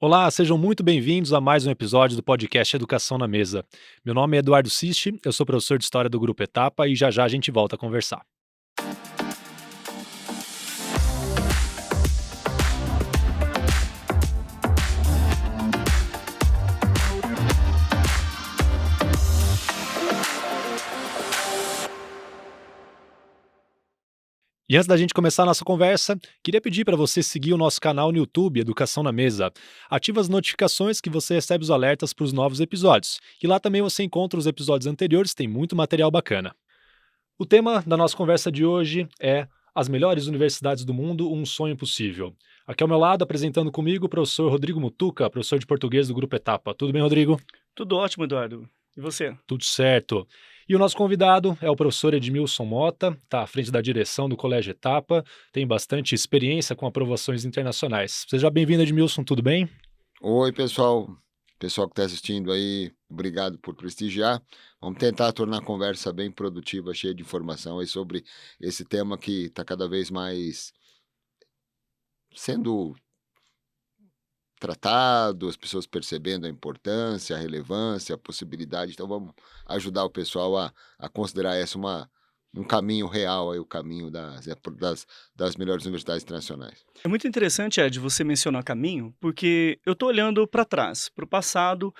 Olá, sejam muito bem-vindos a mais um episódio do podcast Educação na Mesa. Meu nome é Eduardo Sisti, eu sou professor de História do Grupo Etapa e já já a gente volta a conversar. E antes da gente começar a nossa conversa, queria pedir para você seguir o nosso canal no YouTube, Educação na Mesa. Ativa as notificações que você recebe os alertas para os novos episódios. E lá também você encontra os episódios anteriores, tem muito material bacana. O tema da nossa conversa de hoje é As melhores universidades do mundo, um sonho possível. Aqui ao meu lado, apresentando comigo, o professor Rodrigo Mutuca, professor de português do Grupo Etapa. Tudo bem, Rodrigo? Tudo ótimo, Eduardo. E você? Tudo certo. E o nosso convidado é o professor Edmilson Mota, está à frente da direção do Colégio Etapa, tem bastante experiência com aprovações internacionais. Seja bem-vindo, Edmilson, tudo bem? Oi, pessoal. Pessoal que está assistindo aí, obrigado por prestigiar. Vamos tentar tornar a conversa bem produtiva, cheia de informação aí sobre esse tema que está cada vez mais sendo tratado, as pessoas percebendo a importância, a relevância, a possibilidade. Então, vamos ajudar o pessoal a considerar essa um caminho real, aí, o caminho das melhores universidades internacionais. É muito interessante, Ed, você mencionar caminho, porque eu tô olhando para trás, para o passado,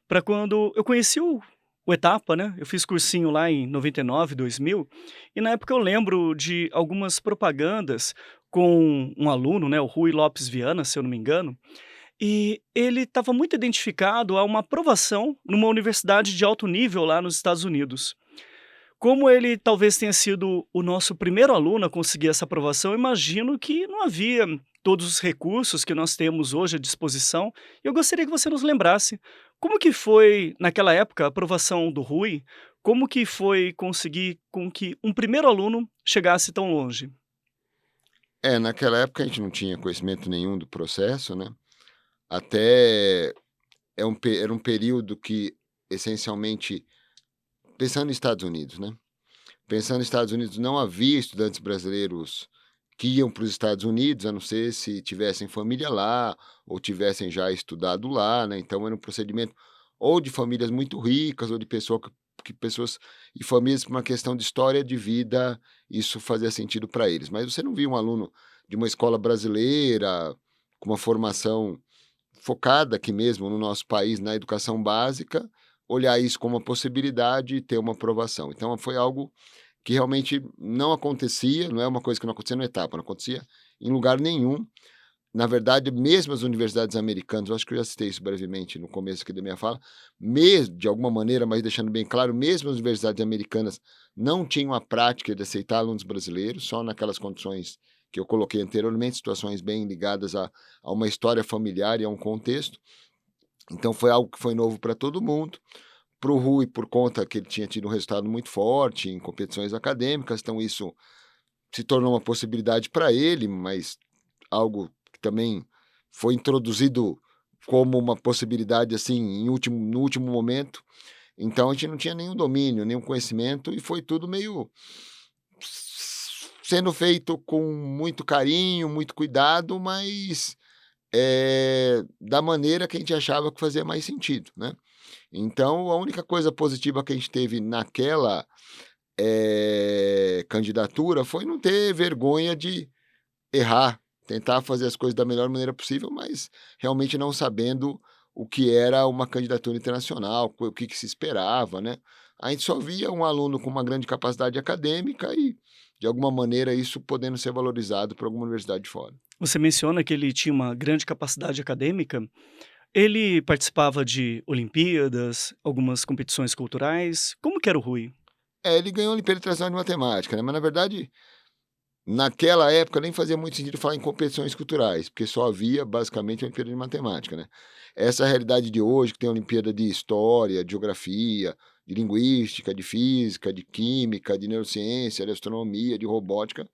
para quando eu conheci o Etapa, né? Eu fiz cursinho lá em 99, 2000, e na época eu lembro de algumas propagandas com um aluno, né, o Rui Lopes Viana, se eu não me engano, e ele estava muito identificado a uma aprovação numa universidade de alto nível lá nos Estados Unidos. Como ele talvez tenha sido o nosso primeiro aluno a conseguir essa aprovação, eu imagino que não havia todos os recursos que nós temos hoje à disposição. Eu gostaria que você nos lembrasse, como que foi naquela época a aprovação do Rui? Como que foi conseguir com que um primeiro aluno chegasse tão longe? Naquela época a gente não tinha conhecimento nenhum do processo, né? Até era um período que, essencialmente, pensando nos Estados Unidos, né? Pensando nos Estados Unidos, não havia estudantes brasileiros que iam para os Estados Unidos, a não ser se tivessem família lá ou tivessem já estudado lá, né? Então era um procedimento ou de famílias muito ricas ou de pessoas e famílias por uma questão de história de vida, isso fazia sentido para eles. Mas você não via um aluno de uma escola brasileira com uma formação focada aqui mesmo no nosso país na educação básica, olhar isso como uma possibilidade e ter uma aprovação. Então foi algo que realmente não acontecia, não é uma coisa que não acontecia no Etapa, não acontecia em lugar nenhum. Na verdade, mesmo as universidades americanas, eu acho que eu já citei isso brevemente no começo aqui da minha fala, mesmo, de alguma maneira, mas deixando bem claro, mesmo as universidades americanas não tinham a prática de aceitar alunos brasileiros, só naquelas condições que eu coloquei anteriormente, situações bem ligadas a uma história familiar e a um contexto. Então foi algo que foi novo para todo mundo. Para o Rui, por conta que ele tinha tido um resultado muito forte em competições acadêmicas, então isso se tornou uma possibilidade para ele, mas algo que também foi introduzido como uma possibilidade assim no último momento. Então a gente não tinha nenhum domínio, nenhum conhecimento e foi tudo meio sendo feito com muito carinho, muito cuidado, mas da maneira que a gente achava que fazia mais sentido, né? Então, a única coisa positiva que a gente teve naquela candidatura foi não ter vergonha de errar, tentar fazer as coisas da melhor maneira possível, mas realmente não sabendo o que era uma candidatura internacional, o que se esperava, né? A gente só via um aluno com uma grande capacidade acadêmica e, de alguma maneira, isso podendo ser valorizado por alguma universidade de fora. Você menciona que ele tinha uma grande capacidade acadêmica. Ele participava de Olimpíadas, algumas competições culturais. Como que era o Rui? Ele ganhou a Olimpíada Internacional de Matemática, né? Mas, na verdade, naquela época nem fazia muito sentido falar em competições culturais, porque só havia basicamente a Olimpíada de Matemática, né? Essa realidade de hoje, que tem a Olimpíada de História, de Geografia, de Linguística, de Física, de Química, de Neurociência, de Astronomia, de Robótica,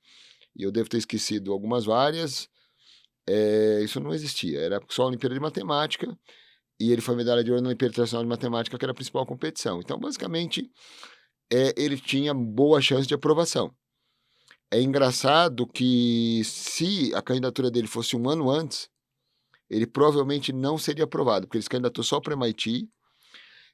e eu devo ter esquecido algumas várias, isso não existia, era só a Olimpíada de Matemática, e ele foi medalha de ouro na Olimpíada Internacional de Matemática, que era a principal competição. Então, basicamente, ele tinha boa chance de aprovação. É engraçado que se a candidatura dele fosse um ano antes, ele provavelmente não seria aprovado, porque ele se candidatou só para o MIT,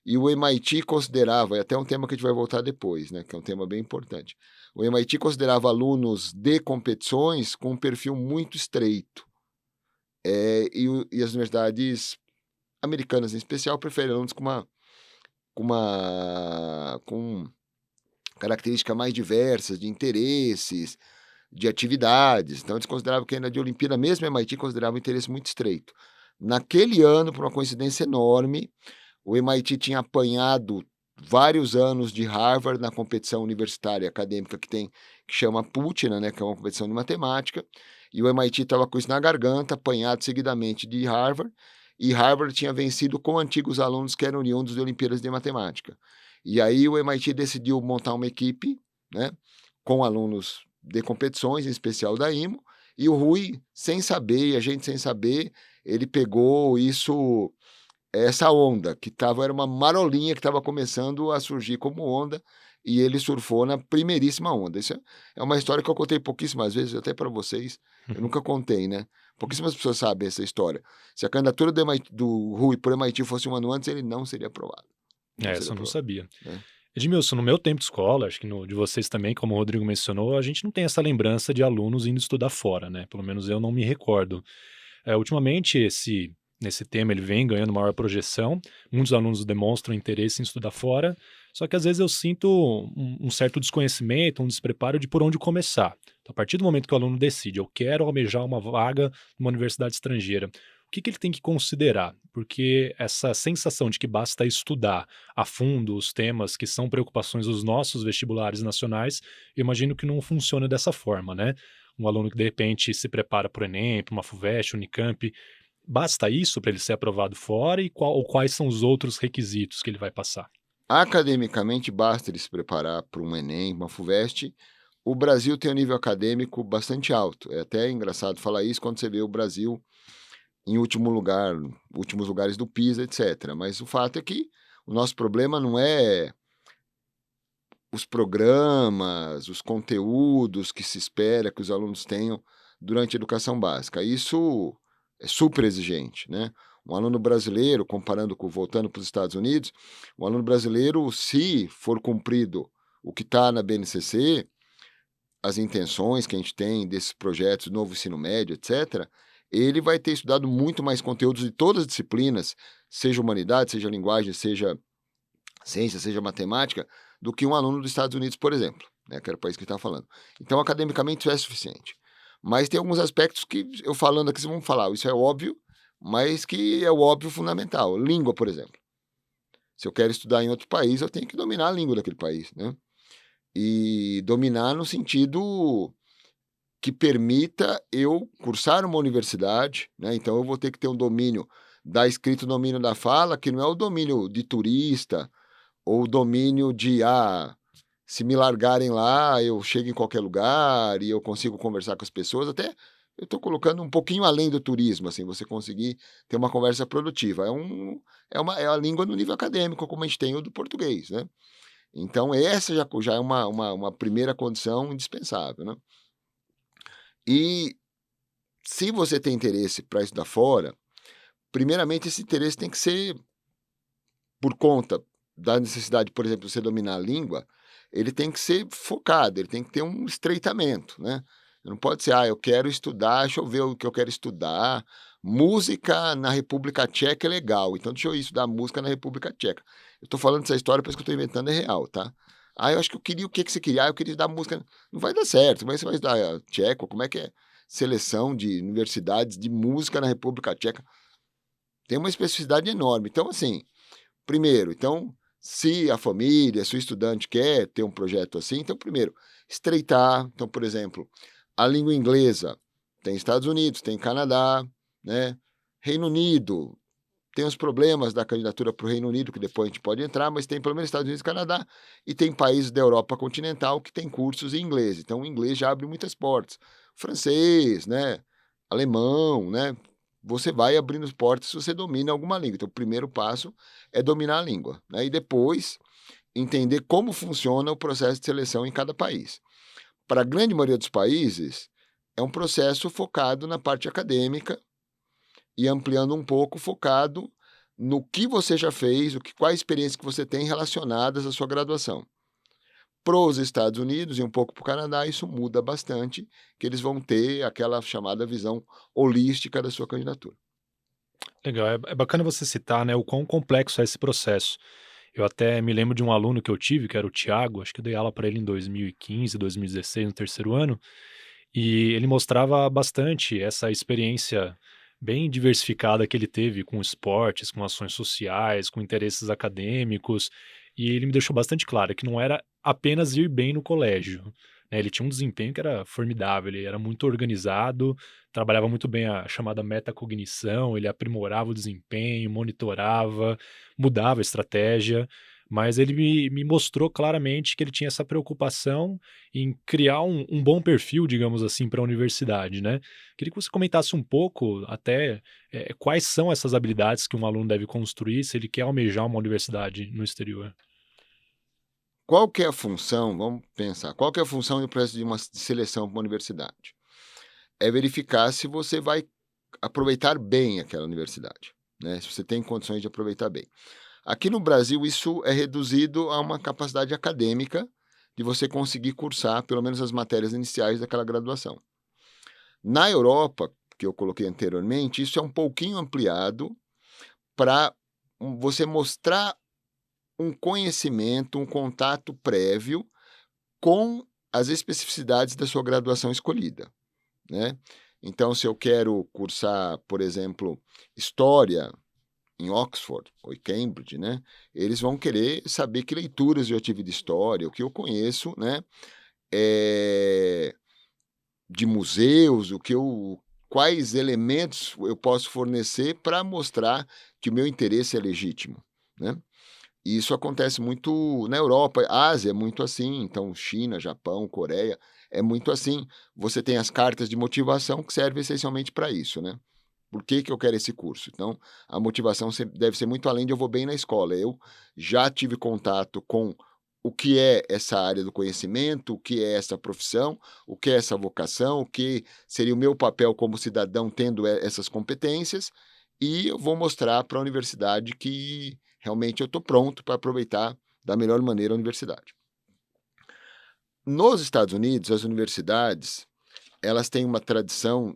e o MIT considerava, é até um tema que a gente vai voltar depois, né, que é um tema bem importante, o MIT considerava alunos de competições com um perfil muito estreito, e as universidades americanas em especial preferem alunos com características mais diversas, de interesses, de atividades. Então, eles consideravam que ainda de Olimpíada, mesmo o MIT considerava um interesse muito estreito. Naquele ano, por uma coincidência enorme, o MIT tinha apanhado vários anos de Harvard na competição universitária acadêmica que chama PUTNA, né, que é uma competição de matemática, e o MIT estava com isso na garganta, apanhado seguidamente de Harvard, e Harvard tinha vencido com antigos alunos que eram oriundos de Olimpíadas de Matemática. E aí o MIT decidiu montar uma equipe, né, com alunos de competições, em especial da IMO, e o Rui, sem saber, e a gente sem saber, ele pegou essa onda, era uma marolinha que estava começando a surgir como onda, e ele surfou na primeiríssima onda. Isso é uma história que eu contei pouquíssimas vezes, até para vocês, eu nunca contei, né? Pouquíssimas pessoas sabem essa história. Se a candidatura do Rui por MIT fosse um ano antes, ele não seria aprovado. Essa eu não sabia. Né? Edmilson, no meu tempo de escola, acho que de vocês também, como o Rodrigo mencionou, a gente não tem essa lembrança de alunos indo estudar fora, né? Pelo menos eu não me recordo. Ultimamente, nesse tema ele vem ganhando maior projeção, muitos alunos demonstram interesse em estudar fora, só que às vezes eu sinto um certo desconhecimento, um despreparo de por onde começar. Então, a partir do momento que o aluno decide, eu quero almejar uma vaga numa universidade estrangeira, o que ele tem que considerar? Porque essa sensação de que basta estudar a fundo os temas que são preocupações dos nossos vestibulares nacionais, eu imagino que não funciona dessa forma, né? Um aluno que de repente se prepara para o Enem, para uma FUVEST, Unicamp, basta isso para ele ser aprovado fora e quais são os outros requisitos que ele vai passar? Academicamente, basta ele se preparar para um Enem, uma FUVEST. O Brasil tem um nível acadêmico bastante alto. É até engraçado falar isso quando você vê o Brasil em últimos lugares do PISA, etc. Mas o fato é que o nosso problema não é os programas, os conteúdos que se espera que os alunos tenham durante a educação básica. Isso é super exigente, né? Um aluno brasileiro, voltando para os Estados Unidos, um aluno brasileiro, se for cumprido o que está na BNCC, as intenções que a gente tem desses projetos, novo ensino médio, etc., ele vai ter estudado muito mais conteúdos de todas as disciplinas, seja humanidade, seja linguagem, seja ciência, seja matemática, do que um aluno dos Estados Unidos, por exemplo, né, que era o país que ele estava falando. Então, academicamente, isso é suficiente. Mas tem alguns aspectos que eu falando aqui, vocês vão falar, isso é óbvio, mas que é o óbvio fundamental. Língua, por exemplo. Se eu quero estudar em outro país, eu tenho que dominar a língua daquele país, né? E dominar no sentido que permita eu cursar uma universidade, né? Então eu vou ter que ter um domínio da escrita, domínio da fala, que não é o domínio de turista, ou o domínio de, se me largarem lá, eu chego em qualquer lugar e eu consigo conversar com as pessoas, até eu estou colocando um pouquinho além do turismo, assim, você conseguir ter uma conversa produtiva. É a língua no nível acadêmico, como a gente tem o do português, né? Então, essa já é uma primeira condição indispensável, né? E se você tem interesse para estudar fora, primeiramente esse interesse tem que ser por conta da necessidade, por exemplo, de você dominar a língua, ele tem que ser focado, ele tem que ter um estreitamento, né? Não pode ser, eu quero estudar, deixa eu ver o que eu quero estudar. Música na República Tcheca é legal, então deixa eu estudar música na República Tcheca. Eu estou falando essa história, parece que eu estou inventando, é real, tá? Eu acho que eu queria, o que você queria? Eu queria estudar música. Não vai dar certo, mas você vai estudar tcheco, como é que é? Seleção de universidades de música na República Tcheca. Tem uma especificidade enorme. Então, assim, primeiro, se a família, se o estudante quer ter um projeto assim, então, primeiro, estreitar. Então, por exemplo, a língua inglesa tem Estados Unidos, tem Canadá, né? Reino Unido, tem os problemas da candidatura para o Reino Unido, que depois a gente pode entrar, mas tem pelo menos Estados Unidos e Canadá, e tem países da Europa continental que tem cursos em inglês. Então, o inglês já abre muitas portas. Francês, né? Alemão, né? Você vai abrindo as portas se você domina alguma língua. Então, o primeiro passo é dominar a língua, né? E depois entender como funciona o processo de seleção em cada país. Para a grande maioria dos países, é um processo focado na parte acadêmica e ampliando um pouco, focado no que você já fez, qual a experiência que você tem relacionadas à sua graduação. Para os Estados Unidos e um pouco para o Canadá, isso muda bastante, que eles vão ter aquela chamada visão holística da sua candidatura. Legal, é bacana você citar, né, o quão complexo é esse processo. Eu até me lembro de um aluno que eu tive, que era o Thiago, acho que eu dei aula para ele em 2015, 2016, no terceiro ano, e ele mostrava bastante essa experiência bem diversificada que ele teve com esportes, com ações sociais, com interesses acadêmicos, e ele me deixou bastante claro que não era apenas ir bem no colégio, né? Ele tinha um desempenho que era formidável, ele era muito organizado, trabalhava muito bem a chamada metacognição, ele aprimorava o desempenho, monitorava, mudava a estratégia, mas ele me mostrou claramente que ele tinha essa preocupação em criar um bom perfil, digamos assim, para a universidade, né. Queria que você comentasse um pouco até, quais são essas habilidades que um aluno deve construir se ele quer almejar uma universidade no exterior. Qual que é a função, vamos pensar, qual que é a função do processo de uma seleção para uma universidade? É verificar se você vai aproveitar bem aquela universidade, né? Se você tem condições de aproveitar bem. Aqui no Brasil, isso é reduzido a uma capacidade acadêmica de você conseguir cursar pelo menos as matérias iniciais daquela graduação. Na Europa, que eu coloquei anteriormente, isso é um pouquinho ampliado para você mostrar um conhecimento, um contato prévio com as especificidades da sua graduação escolhida, né? Então, se eu quero cursar, por exemplo, História em Oxford ou em Cambridge, né, eles vão querer saber que leituras eu tive de história, o que eu conheço, né, de museus, quais elementos eu posso fornecer para mostrar que o meu interesse é legítimo, né? E isso acontece muito na Europa, Ásia é muito assim, então China, Japão, Coreia, é muito assim. Você tem as cartas de motivação que servem essencialmente para isso, né? Por que que eu quero esse curso? Então, a motivação deve ser muito além de eu vou bem na escola. Eu já tive contato com o que é essa área do conhecimento, o que é essa profissão, o que é essa vocação, o que seria o meu papel como cidadão tendo essas competências, e eu vou mostrar para a universidade que realmente eu estou pronto para aproveitar da melhor maneira a universidade. Nos Estados Unidos, as universidades, elas têm uma tradição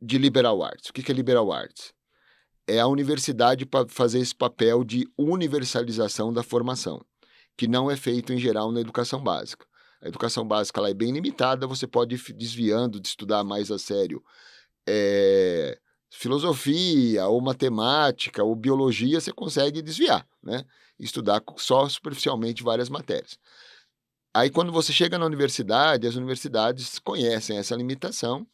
de liberal arts. O que é liberal arts? É a universidade para fazer esse papel de universalização da formação, que não é feito em geral na educação básica. A educação básica ela é bem limitada, você pode ir desviando de estudar mais a sério filosofia, ou matemática, ou biologia, você consegue desviar, né? Estudar só superficialmente várias matérias. Aí, quando você chega na universidade, as universidades conhecem essa limitação,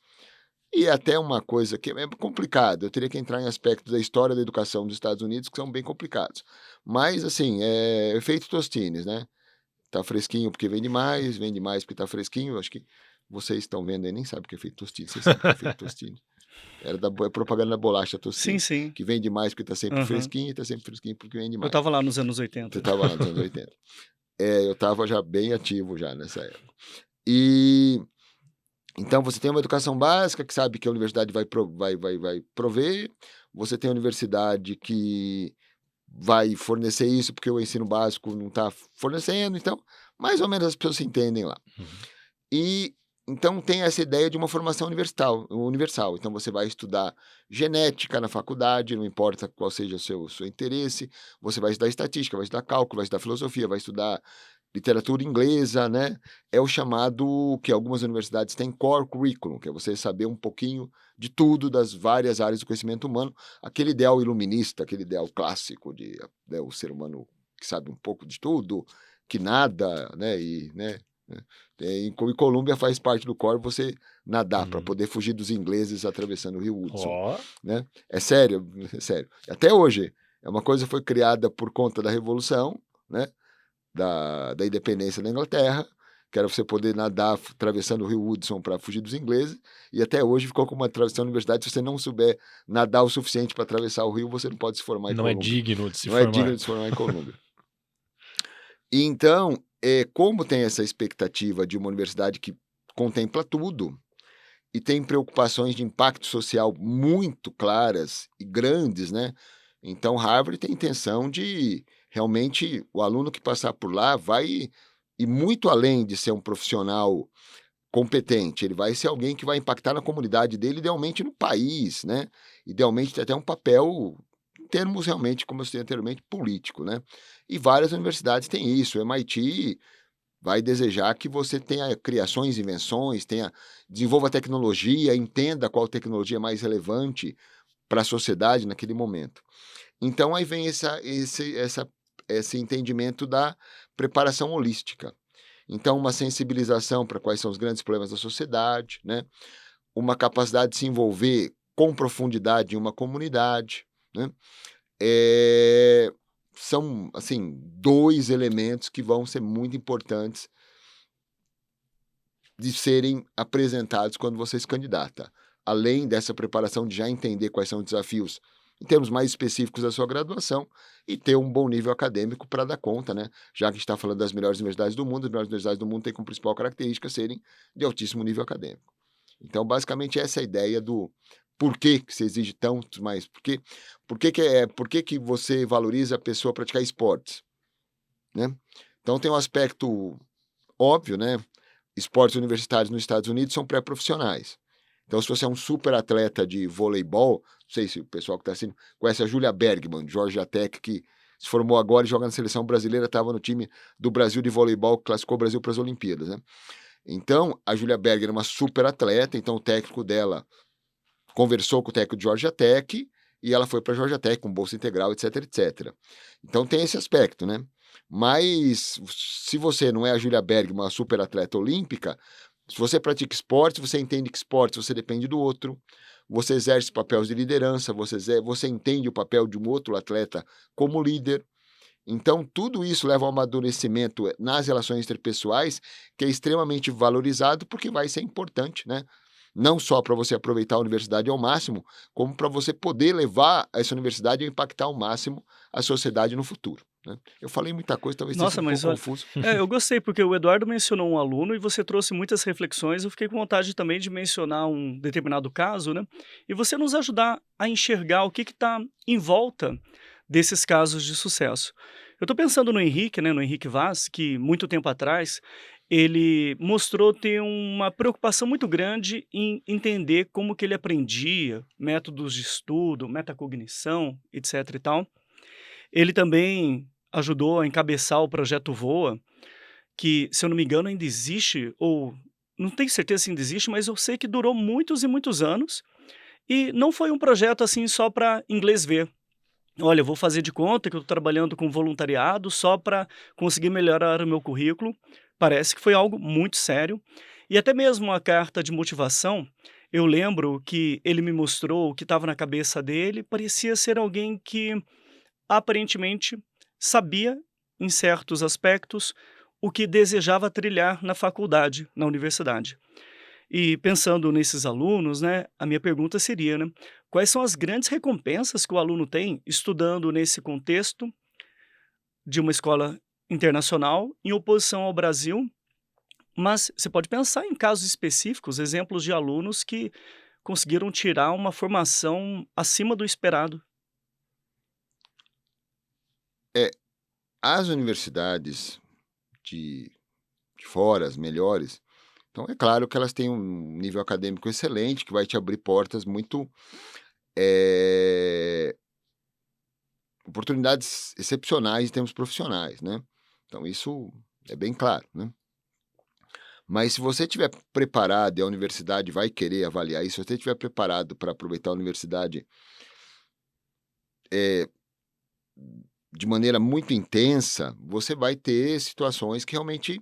e é até uma coisa que é complicado, eu teria que entrar em aspectos da história da educação dos Estados Unidos que são bem complicados. Mas, assim, é efeito Tostines, né? Tá fresquinho porque vende mais porque tá fresquinho. Acho que vocês estão vendo aí, nem sabem o que é efeito Tostines, vocês sabem o que é efeito Tostines. Era propaganda da bolacha Sim, Tostines, sim. que vende mais porque tá sempre Aham. fresquinho, e tá sempre fresquinho porque vende Eu mais. estava lá nos anos Você 80. estava lá nos anos 80. Eu estava já bem ativo já nessa época. E então você tem uma educação básica que sabe que a universidade vai prover, você tem a universidade que vai fornecer isso porque o ensino básico não está fornecendo, então mais ou menos as pessoas se entendem lá. Uhum. E então tem essa ideia de uma formação universal. Então você vai estudar genética na faculdade, não importa qual seja o seu interesse, você vai estudar estatística, vai estudar cálculo, vai estudar filosofia, vai estudar literatura inglesa, né? É o chamado, que algumas universidades têm core curriculum, que é você saber um pouquinho de tudo das várias áreas do conhecimento humano, aquele ideal iluminista, aquele ideal clássico de o ser humano que sabe um pouco de tudo, que nada, né? E Colômbia faz parte do core você nadar para Uhum. poder fugir dos ingleses atravessando o Rio Hudson, Ó, né? É sério, é sério. Até hoje, é uma coisa que foi criada por conta da Revolução, né? Da independência da Inglaterra, que era você poder nadar atravessando o Rio Hudson para fugir dos ingleses, e até hoje ficou como uma tradição na universidade, se você não souber nadar o suficiente para atravessar o rio, você não pode se formar em não é Colômbia. digno de se Não é digno formar. de se formar em Colômbia. E então, como tem essa expectativa de uma universidade que contempla tudo, e tem preocupações de impacto social muito claras e grandes, né? Então, Harvard tem intenção de realmente o aluno que passar por lá vai ir muito além de ser um profissional competente, ele vai ser alguém que vai impactar na comunidade dele, idealmente no país, né? Idealmente ter até um papel, em termos realmente, como eu citei anteriormente, político, né? E várias universidades têm isso. O MIT vai desejar que você tenha criações, invenções, desenvolva tecnologia, entenda qual tecnologia é mais relevante para a sociedade naquele momento. Então aí vem esse entendimento da preparação holística. Então, uma sensibilização para quais são os grandes problemas da sociedade, né? Uma capacidade de se envolver com profundidade em uma comunidade, né? São, assim, 2 elementos que vão ser muito importantes de serem apresentados quando você se candidata. Além dessa preparação de já entender quais são os desafios em termos mais específicos da sua graduação e ter um bom nível acadêmico para dar conta, né? Já que a gente está falando das melhores universidades do mundo, as melhores universidades do mundo têm como principal característica serem de altíssimo nível acadêmico. Então, basicamente, essa é a ideia do por que se exige tanto mais, por que você valoriza a pessoa praticar esportes, né? Então, tem um aspecto óbvio, né? Esportes universitários nos Estados Unidos são pré-profissionais. Então, se você é um super atleta de voleibol, não sei se o pessoal que está assistindo conhece a Júlia Bergman, de Georgia Tech, que se formou agora e joga na seleção brasileira, estava no time do Brasil de voleibol, que classificou o Brasil para as Olimpíadas, né? Então, a Júlia Bergman é uma super atleta, então o técnico dela conversou com o técnico de Georgia Tech e ela foi para a Georgia Tech com bolsa integral, etc, etc. Então, tem esse aspecto, né? Mas, se você não é a Júlia Bergman, uma super atleta olímpica, se você pratica esporte, você entende que esporte você depende do outro, você exerce papéis de liderança, você entende o papel de um outro atleta como líder. Então, tudo isso leva ao amadurecimento nas relações interpessoais, que é extremamente valorizado, porque vai ser importante, né? Não só para você aproveitar a universidade ao máximo, como para você poder levar essa universidade a impactar ao máximo a sociedade no futuro, né? Eu falei muita coisa, talvez tenha Nossa, sido um mas pouco olha, confuso. eu gostei, porque o Eduardo mencionou um aluno e você trouxe muitas reflexões. Eu fiquei com vontade também de mencionar um determinado caso, né? E você nos ajudar a enxergar o que está em volta desses casos de sucesso. Eu estou pensando no Henrique, né? No Henrique Vaz, que muito tempo atrás ele mostrou ter uma preocupação muito grande em entender como que ele aprendia, métodos de estudo, metacognição, etc e tal. Ele também ajudou a encabeçar o projeto Voa, que, se eu não me engano, ainda existe, ou não tenho certeza se ainda existe, mas eu sei que durou muitos e muitos anos, e não foi um projeto assim só para inglês ver. Olha, eu vou fazer de conta que eu estou trabalhando com voluntariado só para conseguir melhorar o meu currículo. Parece que foi algo muito sério. E até mesmo a carta de motivação, eu lembro que ele me mostrou o que estava na cabeça dele, parecia ser alguém que aparentemente sabia, em certos aspectos, o que desejava trilhar na faculdade, na universidade. E pensando nesses alunos, né, a minha pergunta seria, né, quais são as grandes recompensas que o aluno tem estudando nesse contexto de uma escola internacional em oposição ao Brasil? Mas você pode pensar em casos específicos, exemplos de alunos que conseguiram tirar uma formação acima do esperado. É, as universidades de, de fora, as melhores, então é claro que elas têm um nível acadêmico excelente, que vai te abrir portas muito, eh, oportunidades excepcionais em termos profissionais, né? Então isso é bem claro, né? Mas se você estiver preparado e a universidade vai querer avaliar isso, se você estiver preparado para aproveitar a universidade de maneira muito intensa, você vai ter situações que realmente,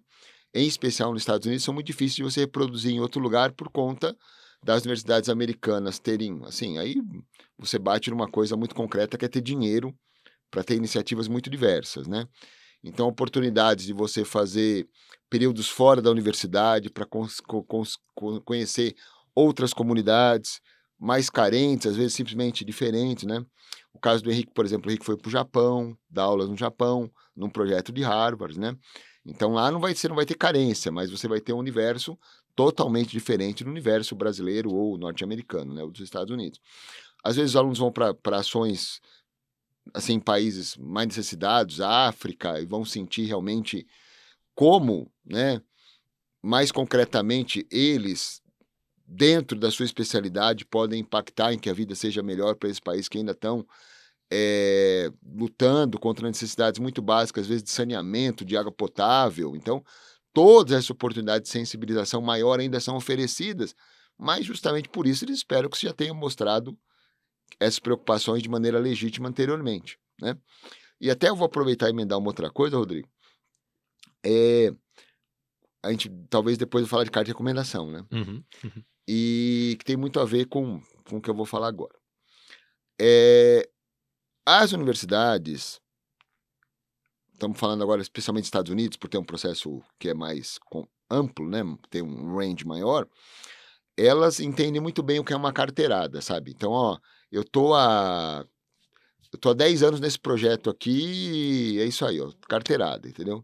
em especial nos Estados Unidos, são muito difíceis de você reproduzir em outro lugar por conta das universidades americanas terem, assim, aí você bate numa coisa muito concreta que é ter dinheiro para ter iniciativas muito diversas, né? Então, oportunidades de você fazer períodos fora da universidade para conhecer outras comunidades mais carentes, às vezes simplesmente diferentes, né? O caso do Henrique, por exemplo, o Henrique foi para o Japão, dar aulas no Japão, num projeto de Harvard, né? Então lá você não vai ter carência, mas você vai ter um universo totalmente diferente do universo brasileiro ou norte-americano, né, ou dos Estados Unidos. Às vezes os alunos vão para ações, assim, em países mais necessitados, África, e vão sentir realmente como, né, mais concretamente, eles, dentro da sua especialidade, podem impactar em que a vida seja melhor para esses países que ainda estão lutando contra necessidades muito básicas, às vezes de saneamento, de água potável. Então, todas essas oportunidades de sensibilização maior ainda são oferecidas, mas justamente por isso eles esperam que você já tenha mostrado essas preocupações de maneira legítima anteriormente, né? E até eu vou aproveitar e emendar uma outra coisa, Rodrigo. A gente talvez depois eu falar de carta de recomendação, né? Uhum. E que tem muito a ver com o que eu vou falar agora. As universidades, estamos falando agora especialmente dos Estados Unidos, por ter um processo que é mais amplo, né? Tem um range maior, elas entendem muito bem o que é uma carteirada, sabe? Então, ó, eu tô há 10 anos nesse projeto aqui, é isso aí, ó, carteirada, entendeu?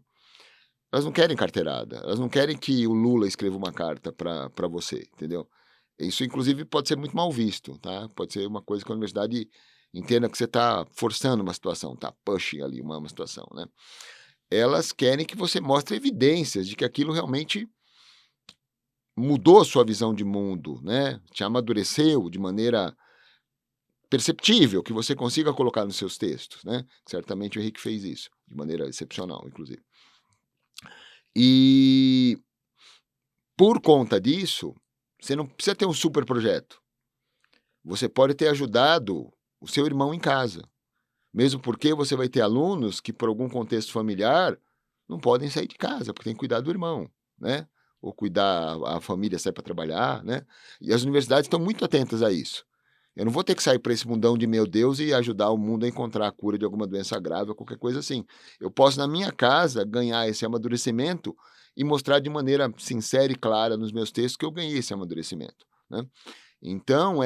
Elas não querem carteirada, elas não querem que o Lula escreva uma carta para você, entendeu? Isso, inclusive, pode ser muito mal visto, tá? Pode ser uma coisa que a universidade entenda que você está forçando uma situação, tá pushing ali uma situação, né? Elas querem que você mostre evidências de que aquilo realmente mudou a sua visão de mundo, né? Te amadureceu de maneira perceptível, que você consiga colocar nos seus textos, né? Certamente o Henrique fez isso, de maneira excepcional, inclusive. E por conta disso, você não precisa ter um super projeto. Você pode ter ajudado o seu irmão em casa. Mesmo porque você vai ter alunos que, por algum contexto familiar, não podem sair de casa, porque tem que cuidar do irmão, né? Ou cuidar, a família sai para trabalhar, né? E as universidades estão muito atentas a isso. Eu não vou ter que sair para esse mundão de meu Deus e ajudar o mundo a encontrar a cura de alguma doença grave ou qualquer coisa assim. Eu posso, na minha casa, ganhar esse amadurecimento e mostrar de maneira sincera e clara nos meus textos que eu ganhei esse amadurecimento, né? Então,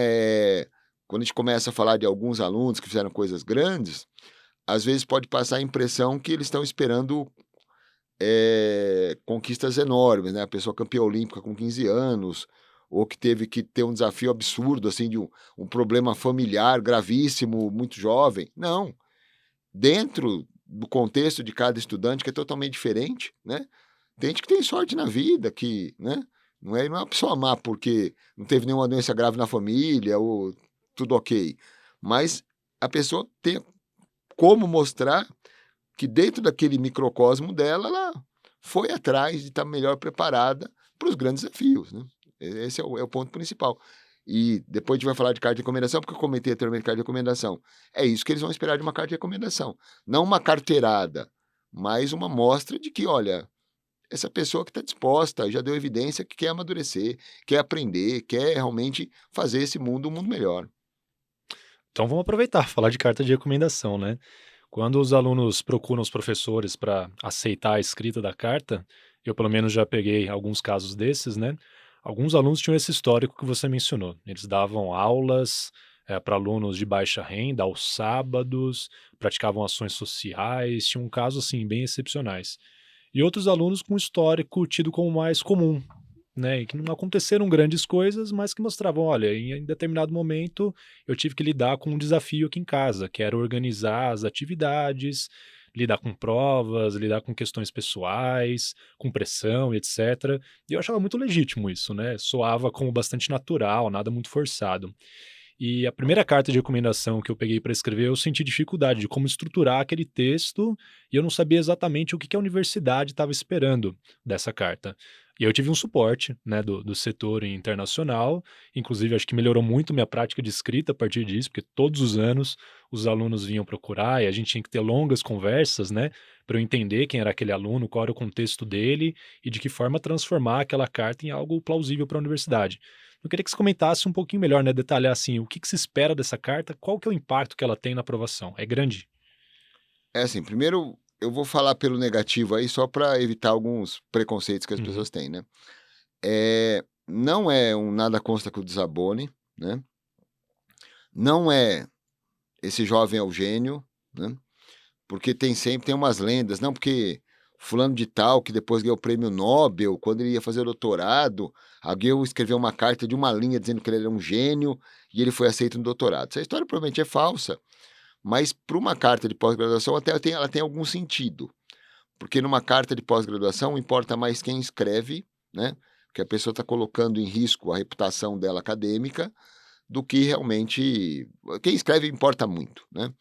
quando a gente começa a falar de alguns alunos que fizeram coisas grandes, às vezes pode passar a impressão que eles estão esperando conquistas enormes, né? A pessoa campeã olímpica com 15 anos, ou que teve que ter um desafio absurdo, assim, de um problema familiar gravíssimo, muito jovem. Não. Dentro do contexto de cada estudante, que é totalmente diferente, né? Tem gente que tem sorte na vida, que, né? Não é uma pessoa má porque não teve nenhuma doença grave na família, ou tudo ok. Mas a pessoa tem como mostrar que dentro daquele microcosmo dela, ela foi atrás de estar melhor preparada para os grandes desafios, né? Esse é o ponto principal. E depois a gente vai falar de carta de recomendação, porque eu comentei anteriormente carta de recomendação. É isso que eles vão esperar de uma carta de recomendação. Não uma carteirada, mas uma mostra de que, olha, essa pessoa que está disposta, já deu evidência que quer amadurecer, quer aprender, quer realmente fazer esse mundo um mundo melhor. Então vamos aproveitar, falar de carta de recomendação, né? Quando os alunos procuram os professores para aceitar a escrita da carta, eu pelo menos já peguei alguns casos desses, né? Alguns alunos tinham esse histórico que você mencionou. Eles davam aulas para alunos de baixa renda aos sábados, praticavam ações sociais, tinham casos assim bem excepcionais. E outros alunos com histórico tido como mais comum, né, e que não aconteceram grandes coisas, mas que mostravam: "Olha, em determinado momento eu tive que lidar com um desafio aqui em casa, que era organizar as atividades, lidar com provas, lidar com questões pessoais, com pressão e etcétera". E eu achava muito legítimo isso, né, soava como bastante natural, nada muito forçado. E a primeira carta de recomendação que eu peguei para escrever, eu senti dificuldade de como estruturar aquele texto, e eu não sabia exatamente o que que a universidade estava esperando dessa carta. E eu tive um suporte, né, do setor internacional, inclusive acho que melhorou muito minha prática de escrita a partir disso, porque todos os anos os alunos vinham procurar e a gente tinha que ter longas conversas, né, para eu entender quem era aquele aluno, qual era o contexto dele e de que forma transformar aquela carta em algo plausível para a universidade. Eu queria que você comentasse um pouquinho melhor, né, detalhar assim, o que que se espera dessa carta, qual que é o impacto que ela tem na aprovação? É grande? É assim, primeiro eu vou falar pelo negativo aí, só para evitar alguns preconceitos que as Uhum. pessoas têm, né? Não é um nada consta que o desabone, né? Não é esse jovem é o gênio, né? Porque tem umas lendas, não, porque fulano de tal, que depois ganhou o prêmio Nobel, quando ele ia fazer o doutorado, alguém escreveu uma carta de uma linha dizendo que ele era um gênio e ele foi aceito no doutorado. Essa história provavelmente é falsa, mas para uma carta de pós-graduação ela tem algum sentido, porque numa carta de pós-graduação importa mais quem escreve, né? Que a pessoa está colocando em risco a reputação dela acadêmica, do que realmente... Quem escreve importa muito, né?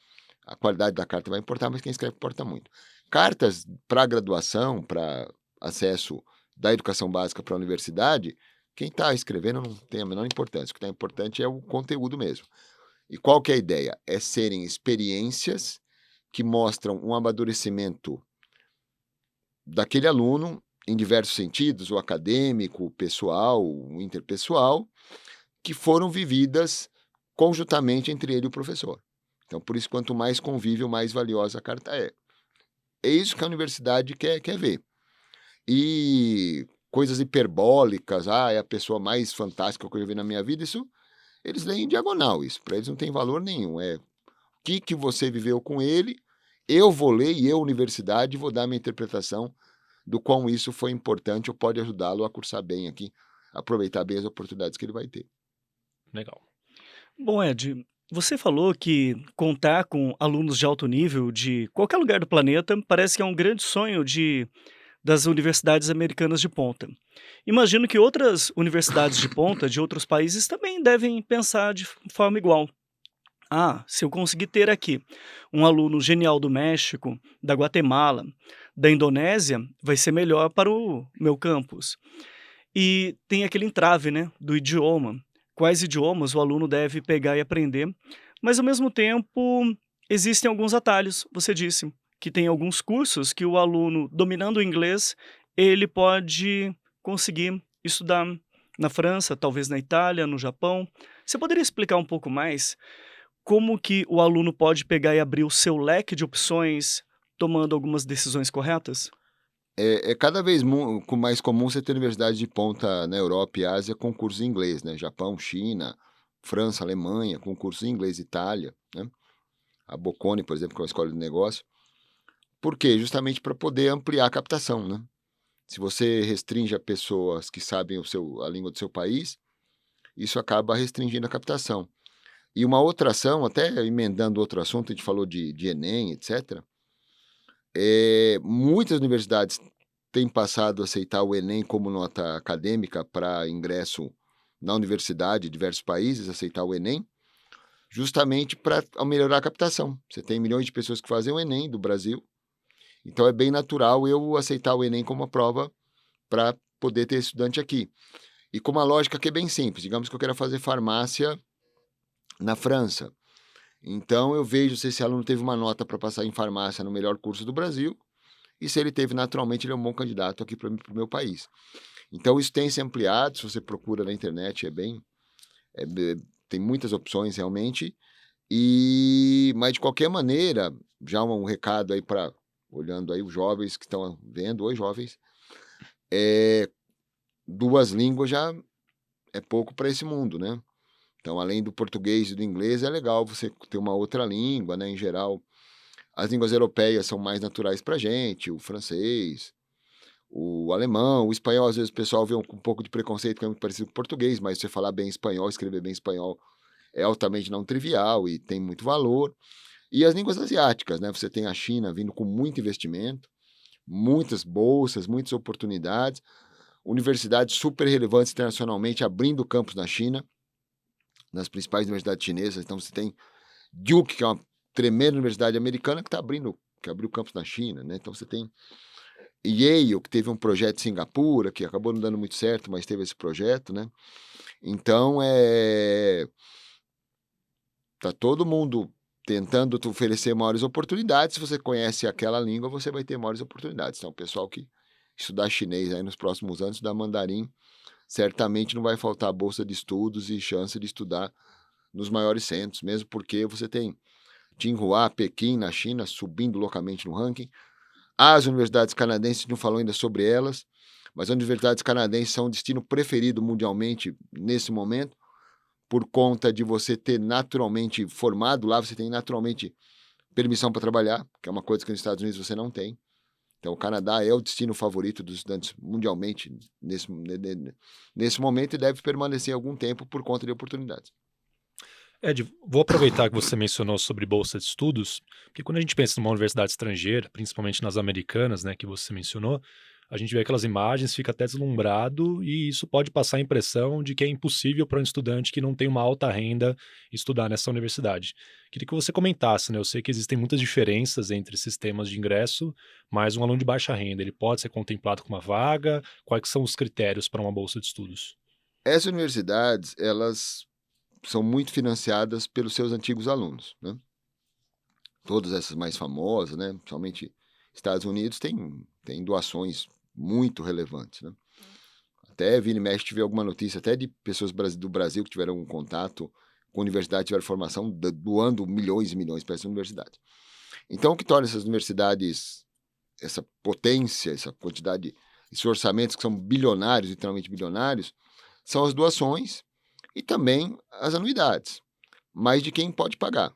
A qualidade da carta vai importar, mas quem escreve importa muito. Cartas para graduação, para acesso da educação básica para a universidade, quem está escrevendo não tem a menor importância. O que está importante é o conteúdo mesmo. E qual que é a ideia? É serem experiências que mostram um amadurecimento daquele aluno em diversos sentidos, o acadêmico, o pessoal, o interpessoal, que foram vividas conjuntamente entre ele e o professor. Então, por isso, quanto mais convívio, mais valiosa a carta é. É isso que a universidade quer ver. E coisas hiperbólicas, é a pessoa mais fantástica que eu já vi na minha vida, isso eles leem em diagonal, isso. Para eles não tem valor nenhum. É o que você viveu com ele, eu vou ler e eu, universidade, vou dar minha interpretação do quão isso foi importante ou pode ajudá-lo a cursar bem aqui, aproveitar bem as oportunidades que ele vai ter. Legal. Bom, Ed, você falou que contar com alunos de alto nível de qualquer lugar do planeta parece que é um grande sonho das universidades americanas de ponta. Imagino que outras universidades de ponta de outros países também devem pensar de forma igual. Se eu conseguir ter aqui um aluno genial do México, da Guatemala, da Indonésia, vai ser melhor para o meu campus. E tem aquele entrave, né, do idioma. Quais idiomas o aluno deve pegar e aprender? Mas, ao mesmo tempo, existem alguns atalhos. Você disse que tem alguns cursos que o aluno, dominando o inglês, ele pode conseguir estudar na França, talvez na Itália, no Japão. Você poderia explicar um pouco mais como que o aluno pode pegar e abrir o seu leque de opções, tomando algumas decisões corretas? É cada vez mais comum você ter universidade de ponta na Europa e Ásia com cursos em inglês, né? Japão, China, França, Alemanha, com cursos em inglês, Itália, né? A Bocconi, por exemplo, que é uma escola de negócio. Por quê? Justamente para poder ampliar a captação, né? Se você restringe a pessoas que sabem a língua do seu país, isso acaba restringindo a captação. E uma outra ação, até emendando outro assunto, a gente falou de Enem, etc. Muitas universidades têm passado a aceitar o Enem como nota acadêmica para ingresso na universidade, diversos países aceitar o Enem, justamente para melhorar a captação. Você tem milhões de pessoas que fazem o Enem do Brasil, então é bem natural eu aceitar o Enem como uma prova para poder ter estudante aqui. E com uma lógica que é bem simples, digamos que eu quero fazer farmácia na França. Então eu vejo se esse aluno teve uma nota para passar em farmácia no melhor curso do Brasil, e se ele teve, naturalmente, ele é um bom candidato aqui para o meu país. Então isso tem se ampliado, se você procura na internet, tem muitas opções realmente, mas de qualquer maneira, já um recado aí olhando aí os jovens que estão vendo, oi jovens, duas línguas já é pouco para esse mundo, né? Então, além do português e do inglês, é legal você ter uma outra língua, né? Em geral, as línguas europeias são mais naturais para a gente, o francês, o alemão, o espanhol, às vezes o pessoal vê um pouco de preconceito, que é muito parecido com o português, mas você falar bem espanhol, escrever bem espanhol, é altamente não trivial e tem muito valor. E as línguas asiáticas, né? Você tem a China vindo com muito investimento, muitas bolsas, muitas oportunidades, universidades super relevantes internacionalmente abrindo campos na China, nas principais universidades chinesas. Então você tem Duke, que é uma tremenda universidade americana que abriu campus na China, né? Então você tem Yale, que teve um projeto em Singapura, que acabou não dando muito certo, mas teve esse projeto, né? Então tá todo mundo tentando te oferecer maiores oportunidades. Se você conhece aquela língua, você vai ter maiores oportunidades. Então, o pessoal que estudar chinês aí nos próximos anos, estudar mandarim, certamente não vai faltar bolsa de estudos e chance de estudar nos maiores centros, mesmo porque você tem Tsinghua, Pequim, na China, subindo loucamente no ranking. As universidades canadenses, não falou ainda sobre elas, mas as universidades canadenses são o destino preferido mundialmente nesse momento, por conta de você ter naturalmente formado lá, você tem naturalmente permissão para trabalhar, que é uma coisa que nos Estados Unidos você não tem. Então, o Canadá é o destino favorito dos estudantes mundialmente nesse momento e deve permanecer algum tempo por conta de oportunidades. Ed, vou aproveitar que você mencionou sobre bolsa de estudos, porque quando a gente pensa numa universidade estrangeira, principalmente nas americanas, né, que você mencionou, a gente vê aquelas imagens, fica até deslumbrado e isso pode passar a impressão de que é impossível para um estudante que não tem uma alta renda estudar nessa universidade. Queria que você comentasse, né? Eu sei que existem muitas diferenças entre sistemas de ingresso, mas um aluno de baixa renda, ele pode ser contemplado com uma vaga? Quais são os critérios para uma bolsa de estudos? Essas universidades, elas são muito financiadas pelos seus antigos alunos, né? Todas essas mais famosas, né? Principalmente Estados Unidos, tem doações muito relevantes, né? Até vira e mexe, tive alguma notícia até de pessoas do Brasil que tiveram um contato com a universidade, tiveram formação, doando milhões e milhões para essa universidade. Então, o que torna essas universidades, essa potência, essa quantidade, esses orçamentos que são bilionários, literalmente bilionários, são as doações e também as anuidades, mas de quem pode pagar.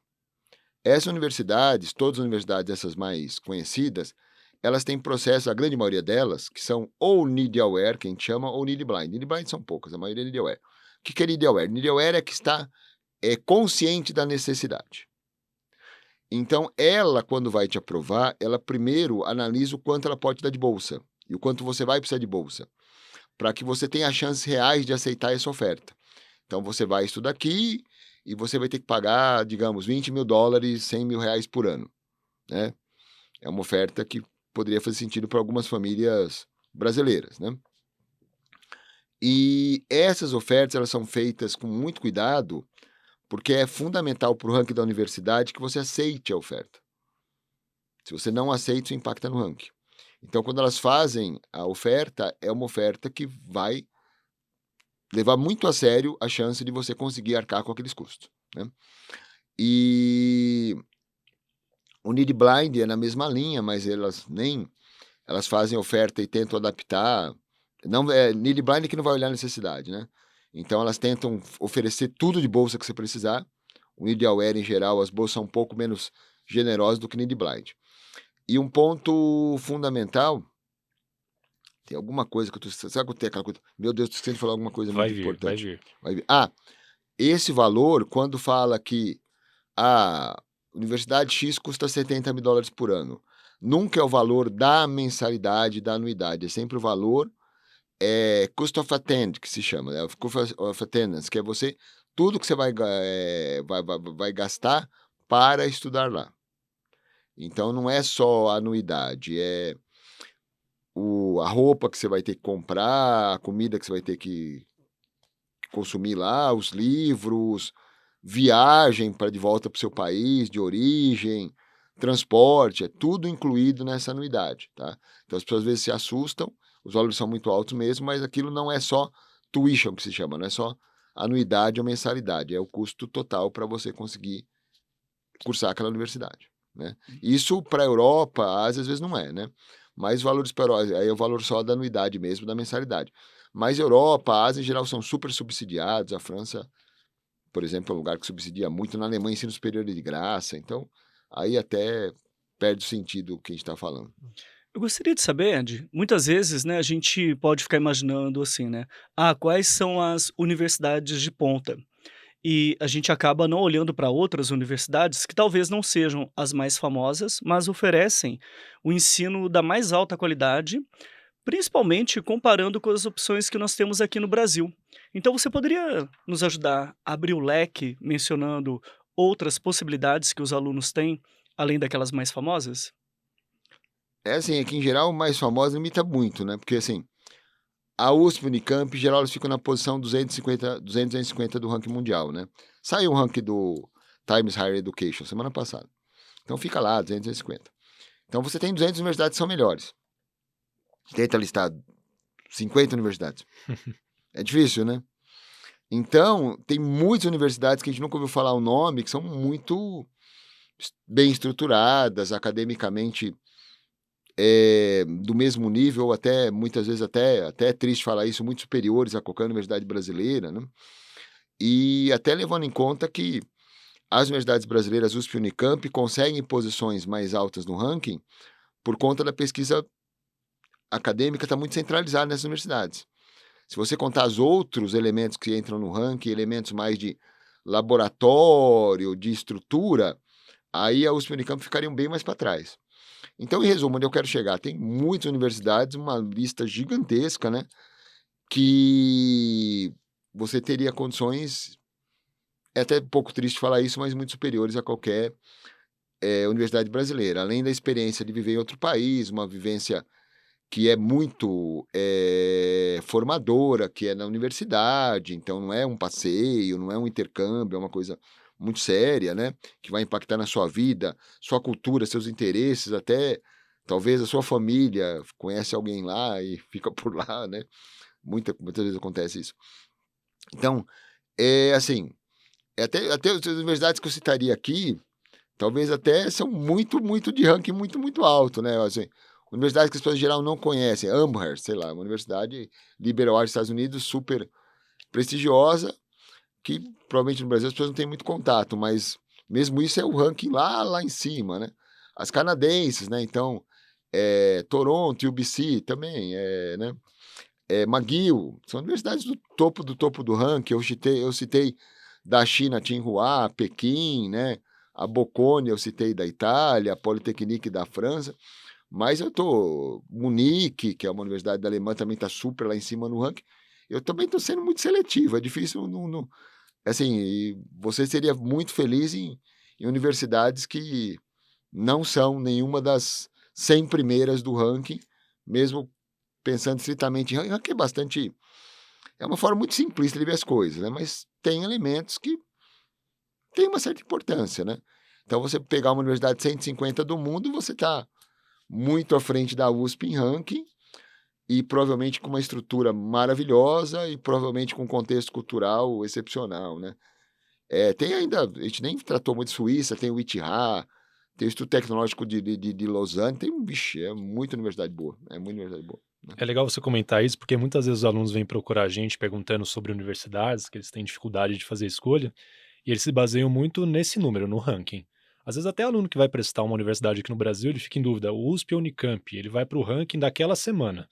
Essas universidades, todas as universidades, essas mais conhecidas, elas têm processos, a grande maioria delas, que são ou need aware, que a gente chama, ou need blind. Need blind são poucas, a maioria é need aware. O que é need aware? Need aware é que está consciente da necessidade. Então, ela, quando vai te aprovar, ela primeiro analisa o quanto ela pode dar de bolsa e o quanto você vai precisar de bolsa, para que você tenha chances reais de aceitar essa oferta. Então, você vai estudar aqui e você vai ter que pagar, digamos, $20 mil, R$100 mil por ano, né? É uma oferta que poderia fazer sentido para algumas famílias brasileiras, né? E essas ofertas, elas são feitas com muito cuidado, porque é fundamental para o ranking da universidade que você aceite a oferta. Se você não aceita, isso impacta no ranking. Então, quando elas fazem a oferta, é uma oferta que vai levar muito a sério a chance de você conseguir arcar com aqueles custos, né? E o Need Blind é na mesma linha, mas elas fazem oferta e tentam adaptar. Não é Need Blind que não vai olhar a necessidade, né? Então elas tentam oferecer tudo de bolsa que você precisar. O Need Aware, em geral, as bolsas são um pouco menos generosas do que Need Blind. E um ponto fundamental, tem alguma coisa que eu tô... Sabe que eu tenho aquela coisa? Meu Deus, tô esquecendo de falar alguma coisa Vai muito vir, importante. vai vir. Esse valor, quando fala que a Universidade X custa $70 mil por ano, nunca é o valor da mensalidade, da anuidade, é sempre o valor cost of attendance, que se chama, né? Cost of attendance, que é tudo que você vai gastar para estudar lá. Então, não é só a anuidade, é a roupa que você vai ter que comprar, a comida que você vai ter que consumir lá, os livros, viagem para de volta para o seu país de origem, transporte, é tudo incluído nessa anuidade, tá? Então as pessoas às vezes se assustam, os valores são muito altos mesmo, mas aquilo não é só tuition que se chama, não é só anuidade ou mensalidade, é o custo total para você conseguir cursar aquela universidade, né? Isso para a Europa, às vezes não é, né? Mas valores para aí é o valor só da anuidade mesmo, da mensalidade. Mas Europa, a Ásia em geral são super subsidiados, a França, por exemplo, é um lugar que subsidia muito, na Alemanha ensino superior é de graça, então aí até perde o sentido o que a gente está falando. Eu gostaria de saber, Ed, muitas vezes, né, a gente pode ficar imaginando assim, né? Ah, quais são as universidades de ponta? E a gente acaba não olhando para outras universidades que talvez não sejam as mais famosas, mas oferecem o ensino da mais alta qualidade, principalmente comparando com as opções que nós temos aqui no Brasil. Então você poderia nos ajudar a abrir o leque mencionando outras possibilidades que os alunos têm, além daquelas mais famosas? É assim, aqui em geral, o mais famoso imita muito, né? Porque assim, a USP e Unicamp, em geral, eles ficam na posição 250, 200, 250 do ranking mundial, né? Saiu o ranking do Times Higher Education semana passada. Então fica lá, 200, 250. Então você tem 200 universidades que são melhores. Tenta listar 50 universidades. É difícil, né? Então, tem muitas universidades que a gente nunca ouviu falar o nome, que são muito bem estruturadas, academicamente do mesmo nível, ou até, muitas vezes, até é triste falar isso, muito superiores a qualquer universidade brasileira, né? E até levando em conta que as universidades brasileiras, USP e Unicamp, conseguem posições mais altas no ranking por conta da pesquisa acadêmica está muito centralizada nessas universidades. Se você contar os outros elementos que entram no ranking, elementos mais de laboratório, de estrutura, aí a USP e a Unicamp ficariam bem mais para trás. Então, em resumo, onde eu quero chegar, tem muitas universidades, uma lista gigantesca, né? Que você teria condições, é até um pouco triste falar isso, mas muito superiores a qualquer universidade brasileira. Além da experiência de viver em outro país, uma vivência que é muito formadora, que é na universidade, então não é um passeio, não é um intercâmbio, é uma coisa muito séria, né? Que vai impactar na sua vida, sua cultura, seus interesses, até talvez a sua família conhece alguém lá e fica por lá, né? Muitas vezes acontece isso. Então, assim, até as universidades que eu citaria aqui, talvez até são muito, muito de ranking muito, muito alto, né? Assim, universidades que as pessoas em geral não conhecem, Amherst, sei lá, uma universidade liberal dos Estados Unidos, super prestigiosa, que provavelmente no Brasil as pessoas não têm muito contato, mas mesmo isso é o ranking lá em cima, né? As canadenses, né? Então, Toronto, UBC também, né? McGill, são universidades do topo do ranking. Eu citei da China, Tsinghua, Pequim, né? A Bocconi eu citei da Itália, a Polytechnique da França, mas Munique, que é uma universidade da Alemanha, também está super lá em cima no ranking. Eu também estou sendo muito seletivo, é difícil, assim, você seria muito feliz em universidades que não são nenhuma das 100 primeiras do ranking, mesmo pensando estritamente em ranking, é uma forma muito simplista de ver as coisas, né? Mas tem elementos que têm uma certa importância, né? Então, você pegar uma universidade 150 do mundo, você está muito à frente da USP em ranking e provavelmente com uma estrutura maravilhosa e provavelmente com um contexto cultural excepcional, né? Tem ainda, a gente nem tratou muito de Suíça, tem o ITHA, tem o Instituto Tecnológico de Lausanne, vixe, é muita universidade boa, né? É legal você comentar isso, porque muitas vezes os alunos vêm procurar a gente perguntando sobre universidades, que eles têm dificuldade de fazer escolha, e eles se baseiam muito nesse número, no ranking. Às vezes até aluno que vai prestar uma universidade aqui no Brasil, ele fica em dúvida, USP ou Unicamp, ele vai para o ranking daquela semana.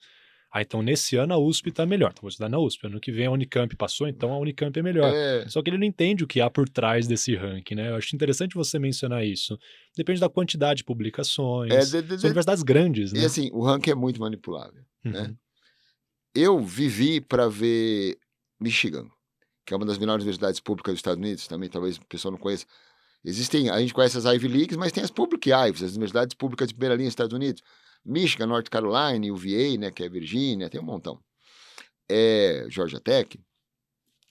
Ah, então nesse ano a USP está melhor, então vou estudar na USP. Ano que vem a Unicamp passou, então a Unicamp é melhor. É, Só que ele não entende o que há por trás desse ranking, né? Eu acho interessante você mencionar isso. Depende da quantidade de é publicações. de, de, São de- universidades grandes, e né? assim, o ranking é muito manipulável, né? Uhum. Eu vivi para ver Michigan, que é uma das melhores universidades públicas dos Estados Unidos, também talvez o pessoal não conheça. A gente conhece as Ivy Leagues, mas tem as Public Ivies, as universidades públicas de primeira linha dos Estados Unidos. Michigan, North Carolina, UVA, né, que é Virgínia, tem um montão. Georgia Tech,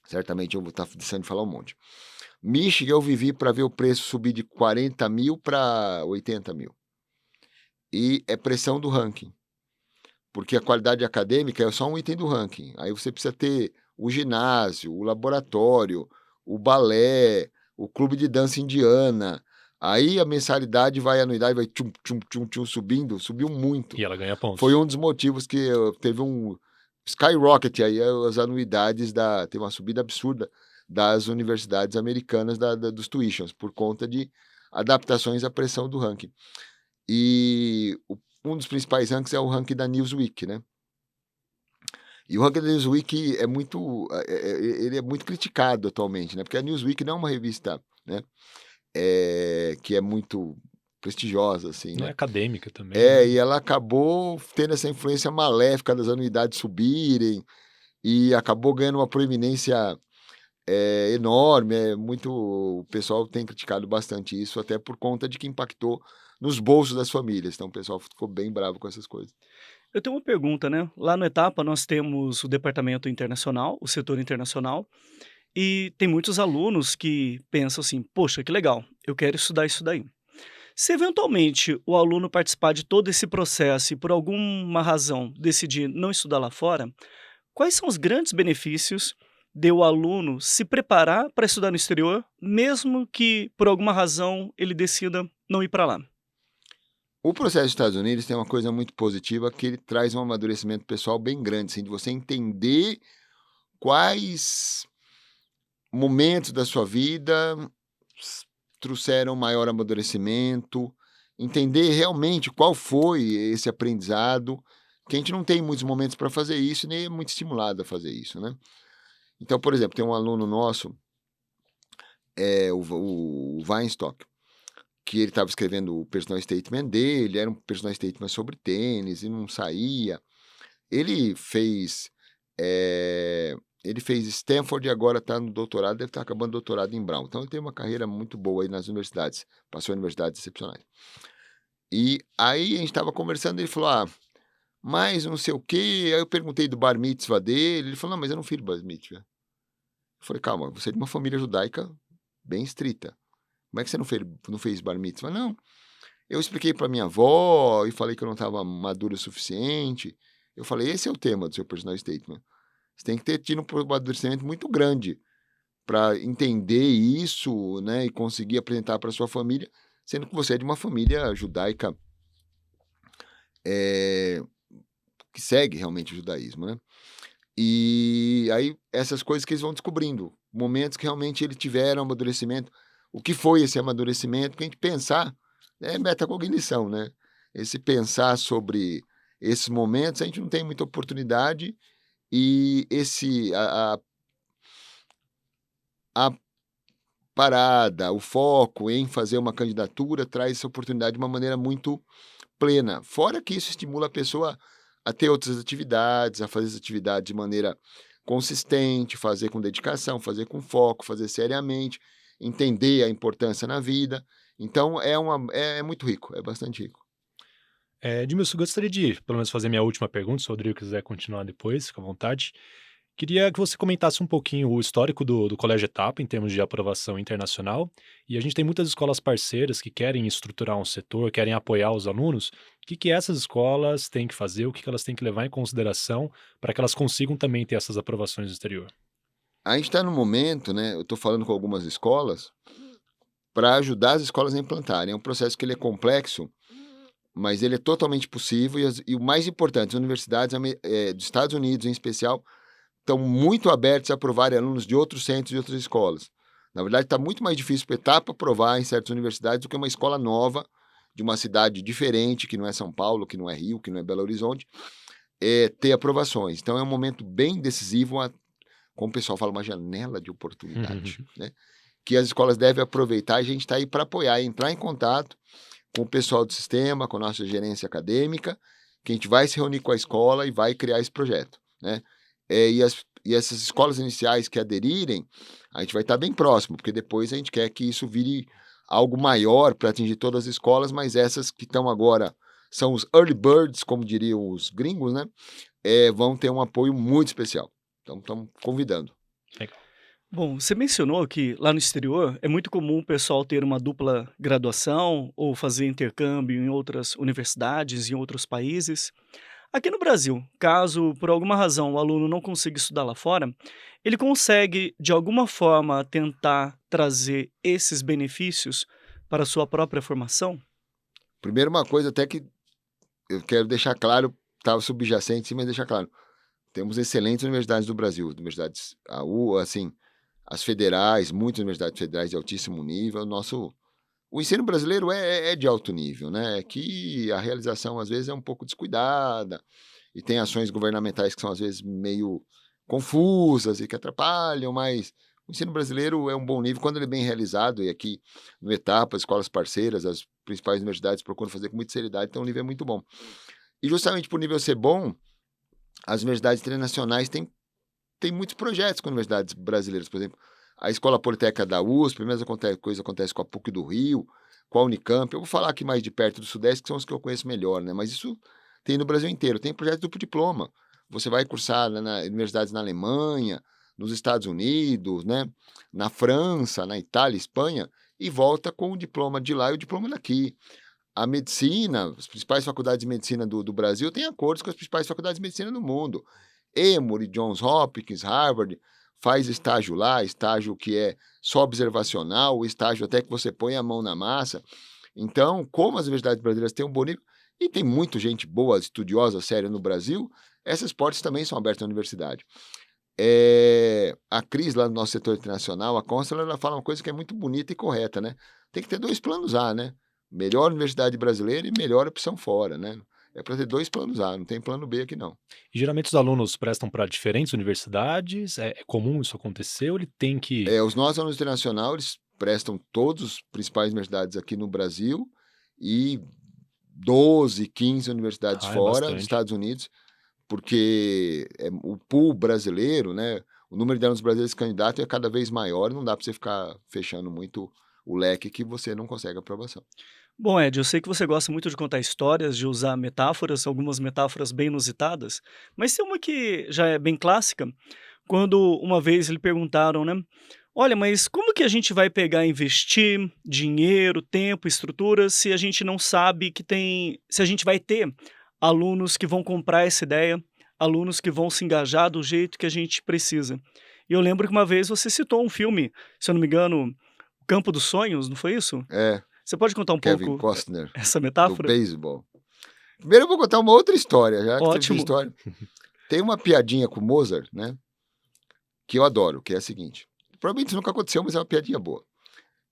certamente eu vou estar deixando de falar um monte. Michigan eu vivi para ver o preço subir de 40 mil para 80 mil. E é pressão do ranking, porque a qualidade acadêmica é só um item do ranking. Aí você precisa ter o ginásio, o laboratório, o balé, o clube de dança indiana. Aí a mensalidade a anuidade vai tchum, tchum, tchum, tchum, subiu muito. E ela ganha Foi pontos. um dos motivos que teve um skyrocket aí, as anuidades, teve uma subida absurda das universidades americanas dos tuitions, por conta de adaptações à pressão do ranking. E um dos principais rankings é o ranking da Newsweek, né? E o ranking da Newsweek ele é muito criticado atualmente, né? Porque a Newsweek não é uma revista, né? Que é muito prestigiosa, assim, Não é né? acadêmica também, né? E ela acabou tendo essa influência maléfica das anuidades subirem e acabou ganhando uma proeminência enorme. O pessoal tem criticado bastante isso, até por conta de que impactou nos bolsos das famílias. Então o pessoal ficou bem bravo com essas coisas. Eu tenho uma pergunta, né? Lá no Etapa nós temos o departamento internacional, o setor internacional, e tem muitos alunos que pensam assim: poxa, que legal, eu quero estudar isso daí. Se eventualmente o aluno participar de todo esse processo e por alguma razão decidir não estudar lá fora, quais são os grandes benefícios de o aluno se preparar para estudar no exterior, mesmo que por alguma razão ele decida não ir para lá? O processo dos Estados Unidos tem uma coisa muito positiva, que ele traz um amadurecimento pessoal bem grande, assim, de você entender quais momentos da sua vida trouxeram maior amadurecimento, entender realmente qual foi esse aprendizado que a gente não tem muitos momentos para fazer isso, nem é muito estimulado a fazer isso, né? Então, por exemplo, tem um aluno nosso, o Weinstock, que ele estava escrevendo o personal statement dele, era um personal statement sobre tênis e não saía. Ele fez, ele fez Stanford e agora está no doutorado, deve estar acabando o doutorado em Brown. Então ele tem uma carreira muito boa aí nas universidades, passou em universidades excepcionais. E aí a gente estava conversando, ele falou, mas não sei o quê. Aí eu perguntei do bar mitzvah dele, ele falou, não, mas eu não fiz bar mitzvah. Eu falei, calma, você é de uma família judaica bem estrita. Como é que você não fez bar mitzvah? Não, eu expliquei para minha avó e falei que eu não estava maduro o suficiente. Eu falei, esse é o tema do seu personal statement. Você tem que ter tido um amadurecimento muito grande para entender isso, né, e conseguir apresentar para sua família, sendo que você é de uma família judaica que segue realmente o judaísmo, né? E aí essas coisas que eles vão descobrindo, momentos que realmente eles tiveram amadurecimento. O que foi esse amadurecimento? Que a gente pensar, é metacognição, né? Esse pensar sobre esses momentos, a gente não tem muita oportunidade e a parada, o foco em fazer uma candidatura traz essa oportunidade de uma maneira muito plena. Fora que isso estimula a pessoa a ter outras atividades, a fazer as atividades de maneira consistente, fazer com dedicação, fazer com foco, fazer seriamente, entender a importância na vida. Então é muito rico, é bastante rico. Edmilson, eu gostaria de, pelo menos, fazer minha última pergunta, se o Rodrigo quiser continuar depois, fica à vontade. Queria que você comentasse um pouquinho o histórico do Colégio Etapa em termos de aprovação internacional. E a gente tem muitas escolas parceiras que querem estruturar um setor, querem apoiar os alunos. O que essas escolas têm que fazer, o que elas têm que levar em consideração para que elas consigam também ter essas aprovações no exterior? A gente está no momento, né? Eu estou falando com algumas escolas para ajudar as escolas a implantarem. É um processo que ele é complexo, mas ele é totalmente possível. E o mais importante, as universidades dos Estados Unidos, em especial, estão muito abertos a aprovarem alunos de outros centros e outras escolas. Na verdade, está muito mais difícil para a Etapa aprovar em certas universidades do que uma escola nova, de uma cidade diferente, que não é São Paulo, que não é Rio, que não é Belo Horizonte, ter aprovações. Então, é um momento bem decisivo, como o pessoal fala, uma janela de oportunidade, né? Que as escolas devem aproveitar. A gente está aí para apoiar, entrar em contato com o pessoal do sistema, com a nossa gerência acadêmica, que a gente vai se reunir com a escola e vai criar esse projeto, né? E essas escolas iniciais que aderirem, a gente vai estar bem próximo, porque depois a gente quer que isso vire algo maior para atingir todas as escolas, mas essas que estão agora são os early birds, como diriam os gringos, né? Vão ter um apoio muito especial. Então, estamos convidando. Legal. Bom, você mencionou que lá no exterior é muito comum o pessoal ter uma dupla graduação ou fazer intercâmbio em outras universidades, em outros países. Aqui no Brasil, caso por alguma razão o aluno não consiga estudar lá fora, ele consegue de alguma forma tentar trazer esses benefícios para a sua própria formação? Primeiro, uma coisa até que eu quero deixar claro, estava subjacente, sim, mas deixar claro. Temos excelentes universidades do Brasil, universidades, assim, as federais, muitas universidades federais de altíssimo nível. O ensino brasileiro é de alto nível, né? É que a realização, às vezes, é um pouco descuidada e tem ações governamentais que são, às vezes, meio confusas e que atrapalham, mas o ensino brasileiro é um bom nível quando ele é bem realizado, e aqui no Etapa, escolas parceiras, as principais universidades procuram fazer com muita seriedade, então o nível é muito bom. E justamente por o nível ser bom, as universidades internacionais têm muitos projetos com universidades brasileiras, por exemplo, a Escola Politécnica da USP, a mesma coisa acontece com a PUC do Rio, com a Unicamp. Eu vou falar aqui mais de perto do Sudeste, que são os que eu conheço melhor, né? Mas isso tem no Brasil inteiro. Tem projeto duplo diploma. Você vai cursar, né, na universidades na Alemanha, nos Estados Unidos, né, na França, na Itália, Espanha, e volta com o diploma de lá e o diploma daqui. A medicina, as principais faculdades de medicina do Brasil têm acordos com as principais faculdades de medicina do mundo. Emory, Johns Hopkins, Harvard, faz estágio lá, estágio que é só observacional, estágio até que você põe a mão na massa. Então, como as universidades brasileiras têm um bom nível, e tem muita gente boa, estudiosa, séria no Brasil, essas portas também são abertas na universidade. A Cris, lá no nosso setor internacional, a Constela, ela fala uma coisa que é muito bonita e correta, né? Tem que ter dois planos A, né? Melhor universidade brasileira e melhor opção fora, né? É para ter 2 planos A, não tem plano B aqui não. E geralmente os alunos prestam para diferentes universidades? É comum isso acontecer ou ele tem que. Os nossos alunos internacional, eles prestam todos os principais universidades aqui no Brasil e 12, 15 universidades Ah, é fora, dos bastante. Estados Unidos, porque o pool brasileiro, né, o número de alunos brasileiros candidatos é cada vez maior, não dá para você ficar fechando muito o leque que você não consegue aprovação. Bom, Ed, eu sei que você gosta muito de contar histórias, de usar metáforas, algumas metáforas bem inusitadas, mas tem uma que já é bem clássica, quando uma vez lhe perguntaram, né? Olha, mas como que a gente vai pegar e investir dinheiro, tempo, estrutura, se a gente não sabe que tem, se a gente vai ter alunos que vão comprar essa ideia, alunos que vão se engajar do jeito que a gente precisa. E eu lembro que uma vez você citou um filme, se eu não me engano, O Campo dos Sonhos, não foi isso? É, Você pode contar um Kevin pouco Costner, essa do metáfora? beisebol. Primeiro eu vou contar uma outra história, já que você fez Ótimo. história. Tem uma piadinha com o Mozart, né, que eu adoro, que é a seguinte. Provavelmente isso nunca aconteceu, mas é uma piadinha boa.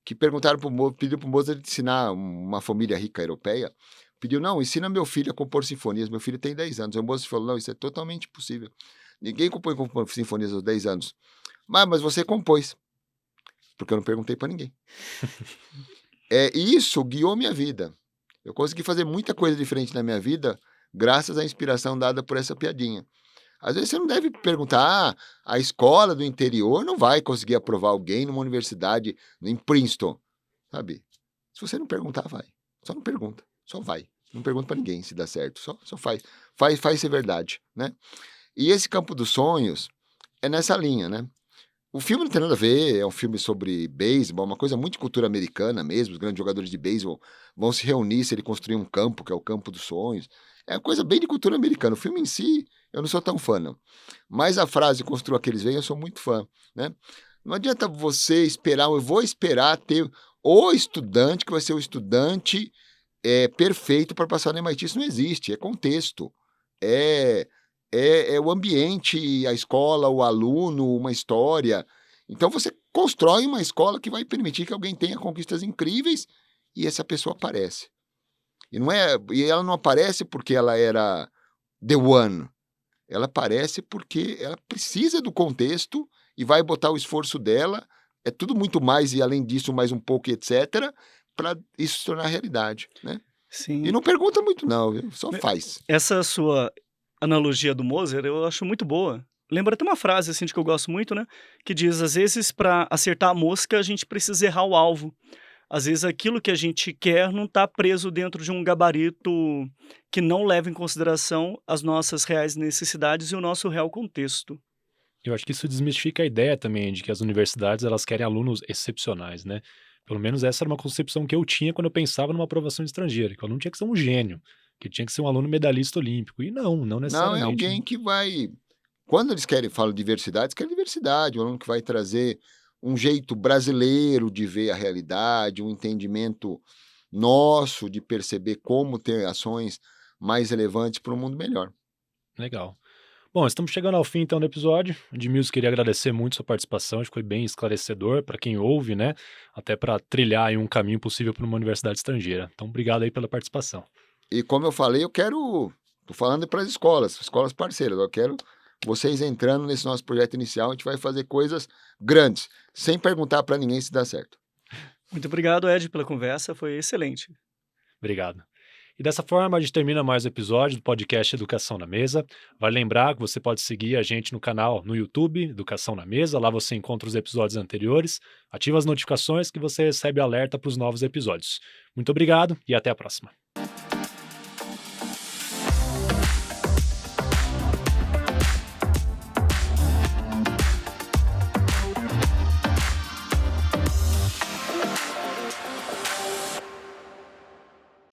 Que perguntaram pediu pro Mozart ensinar uma família rica europeia. Pediu, não, ensina meu filho a compor sinfonias. Meu filho tem 10 anos. Aí o Mozart falou, não, isso é totalmente impossível. Ninguém compõe sinfonias aos 10 anos. Mas você compôs. Porque eu não perguntei para ninguém. Isso guiou minha vida. Eu consegui fazer muita coisa diferente na minha vida graças à inspiração dada por essa piadinha. Às vezes você não deve perguntar, a escola do interior não vai conseguir aprovar alguém numa universidade em Princeton, sabe? Se você não perguntar, vai. Só não pergunta, só vai. Não pergunta para ninguém se dá certo, só faz. Faz ser verdade, né? E esse Campo dos Sonhos é nessa linha, né? O filme não tem nada a ver, é um filme sobre beisebol, uma coisa muito de cultura americana mesmo, os grandes jogadores de beisebol vão se reunir se ele construir um campo, que é o Campo dos Sonhos. É uma coisa bem de cultura americana. O filme em si, eu não sou tão fã, não. Mas a frase "construa que eles vêm", eu sou muito fã, né? Não adianta você esperar, eu vou esperar ter o estudante que vai ser o estudante perfeito para passar no MIT. Isso não existe, é contexto. É, é o ambiente, a escola, o aluno, uma história. Então você constrói uma escola que vai permitir que alguém tenha conquistas incríveis e essa pessoa aparece. E ela não aparece porque ela era the one. Ela aparece porque ela precisa do contexto e vai botar o esforço dela. É tudo muito mais e além disso mais um pouco, etc., para isso se tornar realidade, né? Sim. E não pergunta muito não, viu? Só faz. Essa sua analogia do Mozart eu acho muito boa. Lembra até uma frase assim de que eu gosto muito, né? Que diz: às vezes, para acertar a mosca, a gente precisa errar o alvo. Às vezes, aquilo que a gente quer não está preso dentro de um gabarito que não leva em consideração as nossas reais necessidades e o nosso real contexto. Eu acho que isso desmistifica a ideia também de que as universidades elas querem alunos excepcionais, né? Pelo menos essa era uma concepção que eu tinha quando eu pensava numa aprovação estrangeira, que o aluno tinha que ser um gênio, que tinha que ser um aluno medalhista olímpico. E não Não, é necessariamente. alguém que vai. Quando eles falam diversidade, eles querem diversidade, um aluno que vai trazer um jeito brasileiro de ver a realidade, um entendimento nosso de perceber como ter ações mais relevantes para um mundo melhor. Legal. Bom, estamos chegando ao fim então do episódio. Edmilson, queria agradecer muito sua participação, acho que foi bem esclarecedor para quem ouve, né? Até para trilhar aí um caminho possível para uma universidade estrangeira. Então, obrigado aí pela participação. E como eu falei, tô falando para as escolas parceiras, eu quero vocês entrando nesse nosso projeto inicial, a gente vai fazer coisas grandes, sem perguntar para ninguém se dá certo. Muito obrigado, Ed, pela conversa, foi excelente. Obrigado. E dessa forma a gente termina mais um episódio do podcast Educação na Mesa. Vale lembrar que você pode seguir a gente no canal no YouTube, Educação na Mesa. Lá você encontra os episódios anteriores. Ativa as notificações que você recebe alerta para os novos episódios. Muito obrigado e até a próxima.